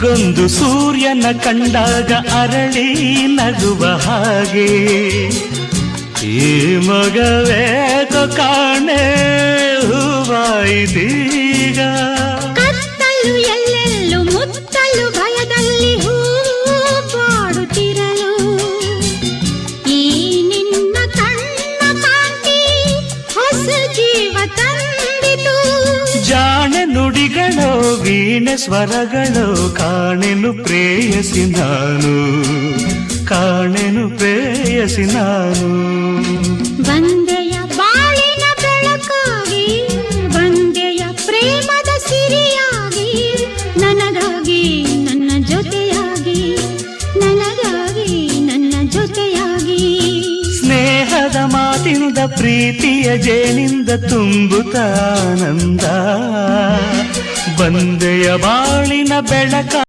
ಮೊಗ್ಗೊಂದು ಸೂರ್ಯನ ಕಂಡಾಗ ಅರಳಿ ನಗುವ ಹಾಗೆ ಈ ಮಗವೇಕೋ ಕಾಣೆ ಹೂವಾಯಿದೀಗ. ಕತ್ತಲು ಎಲ್ಲೆಲ್ಲೂ ಮುತ್ತಲು ಭಯದಲ್ಲಿ ಹೂ ಬಾಡುತ್ತಿರಲು ಈ ನಿನ್ನ ಕಣ್ಣ ಕಾಂತಿ ಹೊಸ ಜೀವ ತಂದಿತು. ಜಾಣೆ ನುಡಿಗಳೋ ವೀಣೆ ಸ್ವರಗಳೋ ಕಾಣೆನು ಪ್ರೇಯಸಿ ನಾನು, ಕಾಣೆನು ಪ್ರೇಯಸಿ ನಾನು. ಬಂದೆಯ ಬಾಳಿನ ಬೆಳಕಾಗಿ ಬಂದೆಯ ಪ್ರೇಮದ ಸಿರಿಯಾಗಿ ನನಗಾಗಿ ನನ್ನ ಜೊತೆಯಾಗಿ ನನಗಾಗಿ ನನ್ನ ಜೊತೆಯಾಗಿ. ಸ್ನೇಹದ ಮಾತಿಂದ ಪ್ರೀತಿಯ ಜೇನಿಂದ ತುಂಬುತ್ತ ಆನಂದ ಬಂದೆಯ ಬಾಳಿನ ಬೆಳಕ